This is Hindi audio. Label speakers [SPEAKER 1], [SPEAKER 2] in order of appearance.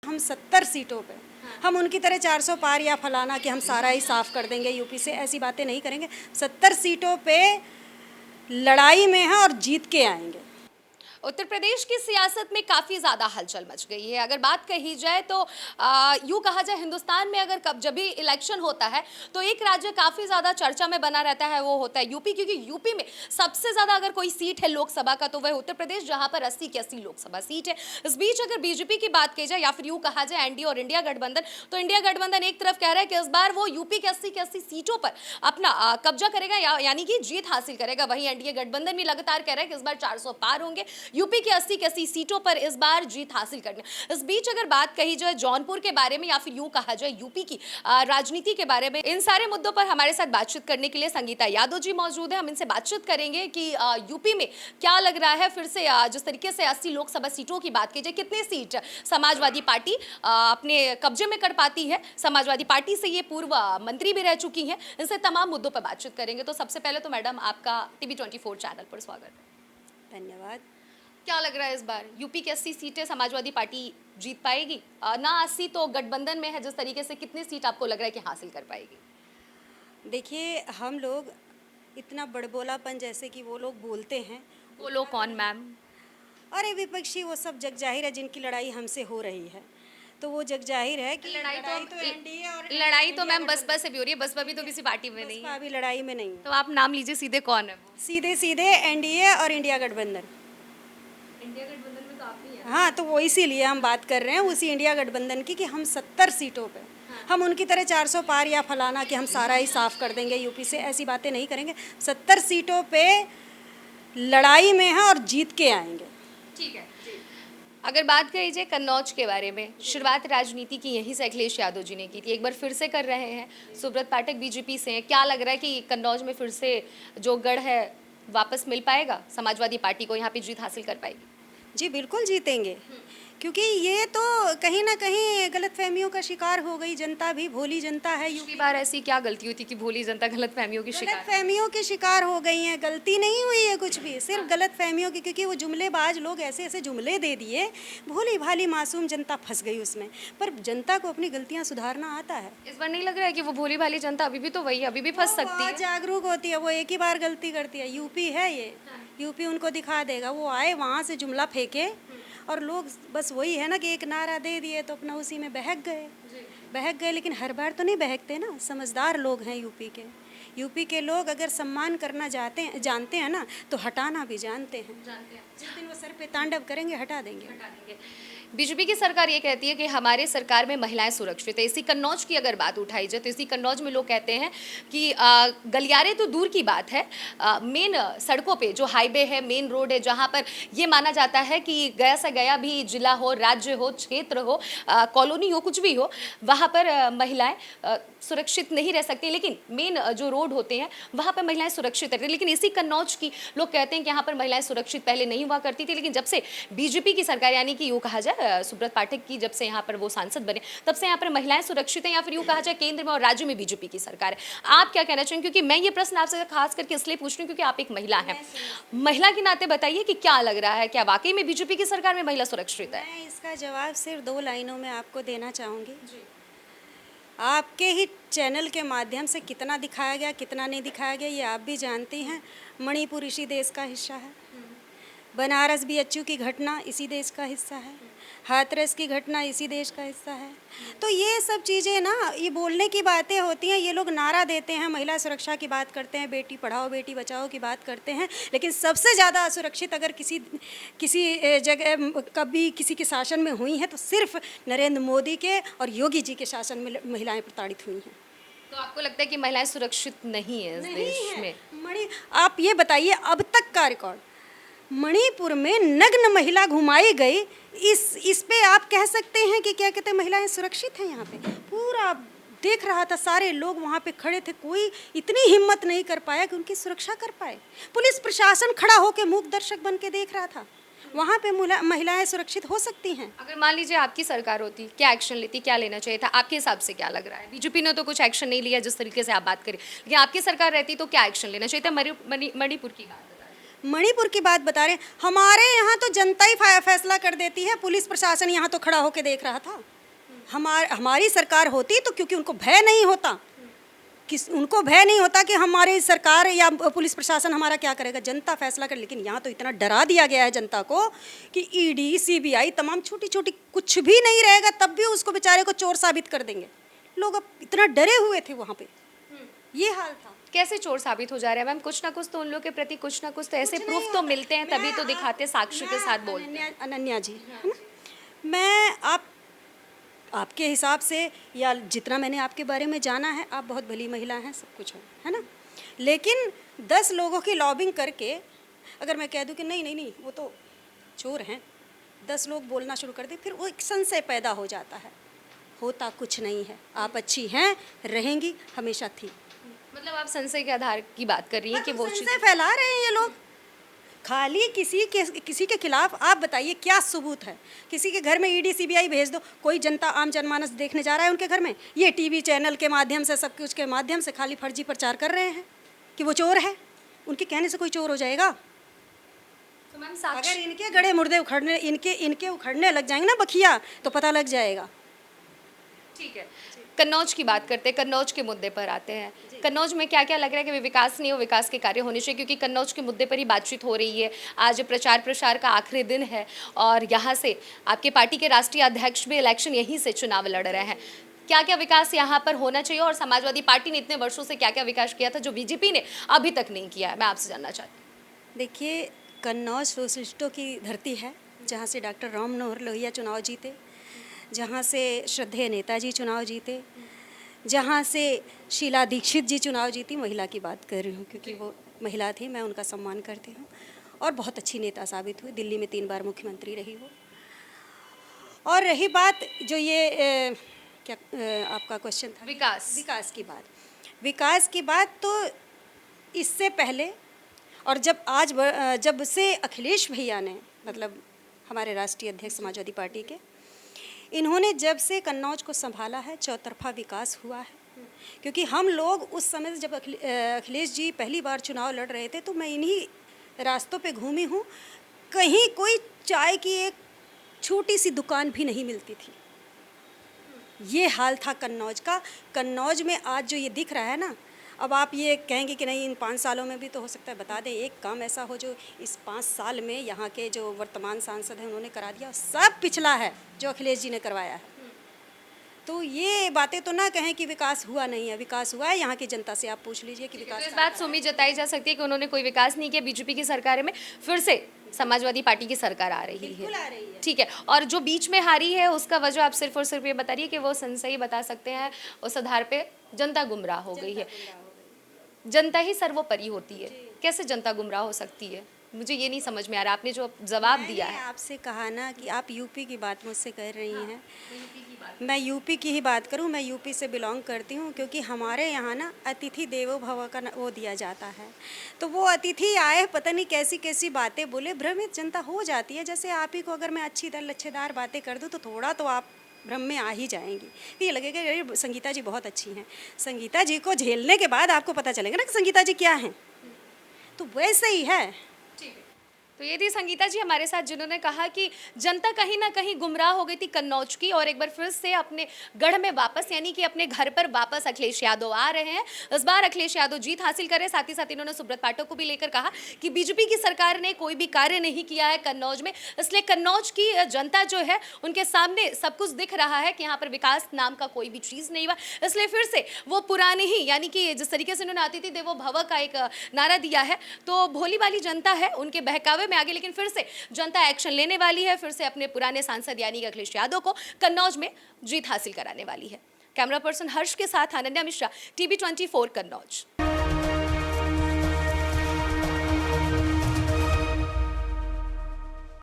[SPEAKER 1] हम 70 सीटों पे हम उनकी तरह 400 पार या फलाना कि हम सारा ही साफ कर देंगे यूपी से, ऐसी बातें नहीं करेंगे। 70 सीटों पे लड़ाई में है और जीत के आएंगे।
[SPEAKER 2] उत्तर प्रदेश की सियासत में काफ़ी ज़्यादा हलचल मच गई है। अगर बात कही जाए तो यूँ कहा जाए हिंदुस्तान में अगर कब जब भी इलेक्शन होता है तो एक राज्य काफ़ी ज़्यादा चर्चा में बना रहता है, वो होता है यूपी, क्योंकि यूपी में सबसे ज़्यादा अगर कोई सीट है लोकसभा का तो वह उत्तर प्रदेश, जहाँ पर 80 की 80 लोकसभा सीट है। इस बीच अगर बीजेपी की बात की जाए या फिर यूँ कहा जाए एनडीए और इंडिया गठबंधन, तो इंडिया गठबंधन एक तरफ कह रहा है कि इस बार वो यूपी के 80 की 80 सीटों पर अपना कब्जा करेगा यानी कि जीत हासिल करेगा। वहीं एनडीए गठबंधन भी लगातार कह रहा है कि इस बार 400 पार होंगे, यूपी की 80 की 80 सीटों पर इस बार जीत हासिल करनी। इस बीच अगर बात कही जाए जौनपुर के बारे में या फिर यूं कहा जाए यूपी की राजनीति के बारे में, इन सारे मुद्दों पर हमारे साथ बातचीत करने के लिए संगीता यादव जी मौजूद है। हम इनसे बातचीत करेंगे कि यूपी में क्या लग रहा है, फिर से जिस तरीके से 80 लोकसभा सीटों की बात की जाए, कितनी सीट समाजवादी पार्टी अपने कब्जे में कर पाती है। समाजवादी पार्टी से ये पूर्व मंत्री भी रह चुकी हैं। इनसे तमाम मुद्दों पर बातचीत करेंगे। तो सबसे पहले तो मैडम आपका टीवी 24 चैनल पर स्वागत है।
[SPEAKER 1] धन्यवाद।
[SPEAKER 2] क्या लग रहा है इस बार यूपी की 80 सीटें समाजवादी पार्टी जीत पाएगी? ना 80 तो गठबंधन में है, जिस तरीके से कितनी सीट आपको लग रहा है कि हासिल कर पाएगी?
[SPEAKER 1] देखिए, हम लोग इतना बड़बोलापन जैसे कि वो लोग बोलते हैं,
[SPEAKER 2] वो लोग कौन मैम?
[SPEAKER 1] अरे विपक्षी वो सब जग जाहिर है जिनकी लड़ाई हमसे हो रही है, तो वो जग जाहिर है कि
[SPEAKER 2] लड़ाई तो मैम बसपा से भी हो रही है। बसपा भी तो किसी पार्टी में नहीं है।
[SPEAKER 1] अभी लड़ाई में नहीं है।
[SPEAKER 2] तो आप नाम लीजिए सीधे, कौन है वो?
[SPEAKER 1] सीधे सीधे एनडीए और इंडिया गठबंधन।
[SPEAKER 2] इंडिया गठबंधन में तो आप ही है।
[SPEAKER 1] हाँ, तो वो इसीलिए हम बात कर रहे हैं उसी इंडिया गठबंधन की कि हम 70 सीटों पे हम उनकी तरह 400 पार या फलाना कि हम सारा ही साफ कर देंगे यूपी से, ऐसी बातें नहीं करेंगे। 70 सीटों पे लड़ाई में है और जीत के आएंगे।
[SPEAKER 2] ठीक है। अगर बात कही जाए कन्नौज के बारे में, शुरुआत राजनीति की यहीं से अखिलेश यादव जी ने की थी, एक बार फिर से कर रहे हैं। सुब्रत पाठक बीजेपी से हैं। क्या लग रहा है कि कन्नौज में फिर से जो गढ़ है वापस मिल पाएगा? समाजवादी पार्टी को यहाँ पे जीत हासिल कर पाएगी?
[SPEAKER 1] जी बिल्कुल जीतेंगे, क्योंकि ये तो कहीं ना कहीं गलतफहमियों का शिकार हो गई जनता भी। भोली जनता है।
[SPEAKER 2] पिछली बार ऐसी क्या गलती हुई थी कि भोली जनता गलतफहमियों की शिकार?
[SPEAKER 1] गलतफहमियों के शिकार हो गई हैं। गलती नहीं हुई है कुछ भी, सिर्फ गलतफहमियों की, क्योंकि वो जुमलेबाज लोग ऐसे ऐसे जुमले दे दिए, भोली भाली मासूम जनता फंस गई उसमें। पर जनता को अपनी गलतियां सुधारना आता है।
[SPEAKER 2] इस बार नहीं लग रहा है कि वो भोली भाली जनता अभी भी तो वही, अभी भी फंस सकती है?
[SPEAKER 1] जागरूक होती है, वो एक ही बार गलती करती है। यूपी है ये, यूपी उनको दिखा देगा। वो आए वहाँ से जुमला फेंके और लोग बस वही है ना कि एक नारा दे दिए तो अपना उसी में बहक गए। लेकिन हर बार तो नहीं बहकते ना। समझदार लोग हैं यूपी के लोग। अगर सम्मान करना जानते हैं ना, तो हटाना भी जानते हैं। जिस दिन वो सर पे तांडव करेंगे हटा देंगे।
[SPEAKER 2] बीजेपी की सरकार ये कहती है कि हमारे सरकार में महिलाएं सुरक्षित है। इसी कन्नौज की अगर बात उठाई जाए तो इसी कन्नौज में लोग कहते हैं कि गलियारे तो दूर की बात है, मेन सड़कों पे जो हाईवे है, मेन रोड है, जहां पर ये माना जाता है कि गया से गया भी जिला हो, राज्य हो, क्षेत्र हो, कॉलोनी हो, कुछ भी हो, वहाँ पर महिलाएं सुरक्षित नहीं रह सकती। लेकिन मेन जो रोड होते हैं वहाँ पर महिलाएं सुरक्षित रहती हैं। लेकिन इसी कन्नौज की लोग कहते हैं कि यहाँ पर महिलाएं सुरक्षित पहले नहीं हुआ करती थी, लेकिन जब से बीजेपी की सरकार यानी कि यूँ कहा जाए सुब्रत पाठक की जब से यहाँ पर वो सांसद बने, तब से यहाँ पर महिलाएं सुरक्षित हैं, या फिर यूँ कहा जाए केंद्र में और राज्य में बीजेपी की सरकार है। आप क्या कहना चाहेंगे? क्योंकि मैं ये प्रश्न आपसे खास करके इसलिए पूछ रही हूँ क्योंकि आप एक महिला हैं। महिला के नाते बताइए कि क्या लग रहा है, क्या वाकई में बीजेपी की सरकार में महिला सुरक्षित है?
[SPEAKER 1] मैं इसका जवाब सिर्फ 2 लाइनों में आपको देना चाहूँगी। आपके ही चैनल के माध्यम से कितना दिखाया गया, कितना नहीं दिखाया गया, ये आप भी जानती हैं। मणिपुर इसी देश का हिस्सा है। बनारस बीएचयू की घटना इसी देश का हिस्सा है। हाथरस की घटना इसी देश का हिस्सा है। तो ये सब चीज़ें ना, ये बोलने की बातें होती हैं। ये लोग नारा देते हैं, महिला सुरक्षा की बात करते हैं, बेटी पढ़ाओ बेटी बचाओ की बात करते हैं, लेकिन सबसे ज़्यादा असुरक्षित अगर किसी जगह कभी किसी के शासन में हुई हैं तो सिर्फ नरेंद्र मोदी के और योगी जी के शासन में महिलाएं प्रताड़ित हुई हैं।
[SPEAKER 2] तो आपको लगता है कि महिलाएं सुरक्षित नहीं है इस देश में?
[SPEAKER 1] आप ये बताइए, अब तक का रिकॉर्ड, मणिपुर में नग्न महिला घुमाई गई, इस पे आप कह सकते हैं कि क्या कहते हैं महिलाएं सुरक्षित हैं? यहाँ पे पूरा देख रहा था, सारे लोग वहाँ पे खड़े थे, कोई इतनी हिम्मत नहीं कर पाया कि उनकी सुरक्षा कर पाए। पुलिस प्रशासन खड़ा होकर मूक दर्शक बन के देख रहा था। वहाँ पे महिलाएं सुरक्षित हो सकती हैं?
[SPEAKER 2] अगर मान लीजिए आपकी सरकार होती, क्या एक्शन लेती, क्या लेना चाहिए था? आपके हिसाब से क्या लग रहा है? बीजेपी ने तो कुछ एक्शन नहीं लिया जिस तरीके से आप बात करें, लेकिन आपकी सरकार रहती तो क्या एक्शन लेना चाहिए था? मणिपुर की बात।
[SPEAKER 1] मणिपुर की बात बता रहे हैं, हमारे यहाँ तो जनता ही फैसला कर देती है, पुलिस प्रशासन यहाँ तो खड़ा होकर देख रहा था। हमारी सरकार होती तो, क्योंकि उनको भय नहीं होता, उनको भय नहीं होता कि हमारी सरकार या पुलिस प्रशासन हमारा क्या करेगा, जनता फैसला कर। लेकिन यहाँ तो इतना डरा दिया गया है जनता को कि ईडी, सीबीआई, तमाम छोटी छोटी, कुछ भी नहीं रहेगा तब भी उसको बेचारे को चोर साबित कर देंगे। लोग अब इतना डरे हुए थे वहाँ पे, ये हाल था।
[SPEAKER 2] कैसे चोर साबित हो जा रहा है मैम? कुछ ना कुछ तो उन लोग के प्रति कुछ ना कुछ तो ऐसे प्रूफ तो मिलते हैं, तभी तो दिखाते, साक्ष्य के साथ बोलते हैं।
[SPEAKER 1] अनन्या जी, है ना, मैं आपके हिसाब से या जितना मैंने आपके बारे में जाना है, आप बहुत भली महिला हैं, सब कुछ है ना, लेकिन 10 लोगों की लॉबिंग करके अगर मैं कह दूं कि नहीं नहीं नहीं वो तो चोर हैं, 10 लोग बोलना शुरू कर दे, फिर वो एक संशय पैदा हो जाता है। होता कुछ नहीं है, आप अच्छी हैं, रहेंगी, हमेशा थी।
[SPEAKER 2] मतलब आप संशय के आधार की बात कर रही हैं कि वो
[SPEAKER 1] संशय फैला रहे हैं ये लोग खाली किसी के खिलाफ। आप बताइए क्या सबूत है? किसी के घर में ईडी सीबीआई भेज दो, कोई जनता, आम जनमानस देखने जा रहा है उनके घर में? ये टीवी चैनल के माध्यम से, सब कुछ के माध्यम से खाली फर्जी प्रचार कर रहे हैं कि वो चोर है। उनके कहने से कोई चोर हो जाएगा?
[SPEAKER 2] तो मैम
[SPEAKER 1] अगर इनके गड़े मुर्दे उखड़ने, इनके उखड़ने लग जाएंगे ना बखिया, तो पता लग जाएगा।
[SPEAKER 2] ठीक है, कन्नौज की बात करते हैं, कन्नौज के मुद्दे पर आते हैं। कन्नौज में क्या क्या लग रहा है कि विकास नहीं हो, विकास के कार्य होने चाहिए, क्योंकि कन्नौज के मुद्दे पर ही बातचीत हो रही है। आज प्रचार प्रसार का आखिरी दिन है और यहाँ से आपके पार्टी के राष्ट्रीय अध्यक्ष भी इलेक्शन यहीं से चुनाव लड़ रहे हैं। क्या क्या विकास यहाँ पर होना चाहिए और समाजवादी पार्टी ने इतने वर्षों से क्या क्या विकास किया था जो बीजेपी ने अभी तक नहीं किया है, मैं आपसे जानना चाहती हूँ।
[SPEAKER 1] देखिए, कन्नौज सोशलिस्टों की धरती है, जहाँ से डॉक्टर राम मनोहर लोहिया चुनाव जीते, जहाँ से श्रद्धेय नेताजी चुनाव जीते, जहाँ से शीला दीक्षित जी चुनाव जीती। महिला की बात कर रही हूँ क्योंकि वो महिला थी, मैं उनका सम्मान करती हूँ और बहुत अच्छी नेता साबित हुई। दिल्ली में 3 बार मुख्यमंत्री रही वो। और रही बात जो ये क्या आपका क्वेश्चन था, विकास की बात, तो इससे पहले और जब से अखिलेश भैया ने, मतलब हमारे राष्ट्रीय अध्यक्ष समाजवादी पार्टी के, इन्होंने जब से कन्नौज को संभाला है, चौतरफा विकास हुआ है। क्योंकि हम लोग उस समय जब अखिलेश जी पहली बार चुनाव लड़ रहे थे, तो मैं इन्हीं रास्तों पे घूमी हूँ, कहीं कोई चाय की एक छोटी सी दुकान भी नहीं मिलती थी। ये हाल था कन्नौज का। कन्नौज में आज जो ये दिख रहा है ना, अब आप ये कहेंगे कि नहीं इन 5 सालों में भी तो हो सकता है। बता दें, एक काम ऐसा हो जो इस 5 साल में यहाँ के जो वर्तमान सांसद हैं उन्होंने करा दिया, सब पिछला है जो अखिलेश जी ने करवाया है। तो ये बातें तो ना कहें कि विकास हुआ नहीं है, विकास हुआ है। यहाँ की जनता से आप पूछ लीजिए कि विकास।
[SPEAKER 2] तो इस बात से उम्मीद जताई जा सकती है कि उन्होंने कोई विकास नहीं किया। बीजेपी की सरकार में फिर से समाजवादी पार्टी की सरकार आ रही है, ठीक है। और जो बीच में हारी है उसका वजह आप सिर्फ और सिर्फ ये बता रही है कि वो संशय बता सकते हैं, उस आधार पे जनता गुमराह हो गई है। जनता ही सर्वोपरि होती है, कैसे जनता गुमराह हो सकती है? मुझे ये नहीं समझ में आ रहा। आपने जो जवाब दिया है,
[SPEAKER 1] आपसे कहा ना कि आप यूपी की बात मुझसे कर रही हैं, मैं यूपी की ही बात करूं। मैं यूपी से बिलोंग करती हूं, क्योंकि हमारे यहाँ ना अतिथि देवो भव का वो दिया जाता है। तो वो अतिथि आए, पता नहीं कैसी कैसी बातें बोले, भ्रमित जनता हो जाती है। जैसे आप ही को अगर मैं अच्छी लच्छेदार बातें कर दूँ तो थोड़ा तो आप भ्रम में आ ही जाएंगी। ये लगेगा अरे संगीता जी बहुत अच्छी हैं। संगीता जी को झेलने के बाद आपको पता चलेगा ना कि संगीता जी क्या हैं। तो वैसे ही है।
[SPEAKER 2] तो ये थी संगीता जी हमारे साथ, जिन्होंने कहा कि जनता कहीं ना कहीं गुमराह हो गई थी कन्नौज की, और एक बार फिर से अपने गढ़ में वापस, यानी कि अपने घर पर वापस अखिलेश यादव आ रहे हैं। इस बार अखिलेश यादव जीत हासिल करे। साथ ही साथ इन्होंने सुब्रत पाठक को भी लेकर कहा कि बीजेपी की सरकार ने कोई भी कार्य नहीं किया है कन्नौज में, इसलिए कन्नौज की जनता जो है उनके सामने सब कुछ दिख रहा है कि यहाँ पर विकास नाम का कोई भी चीज़ नहीं हुआ। इसलिए फिर से वो पुरानी ही, यानी कि जिस तरीके से उन्होंने अतिथि देवो भव का एक नारा दिया है, तो भोली भाली जनता है, उनके बहकावे में आगे, लेकिन फिर से जनता एक्शन लेने वाली है। फिर से अपने पुराने सांसद यानी कि अखिलेश यादव को कन्नौज में जीत हासिल कराने वाली है। कैमरा पर्सन हर्ष के साथ अनन्या मिश्रा, टीवी 24 कन्नौज।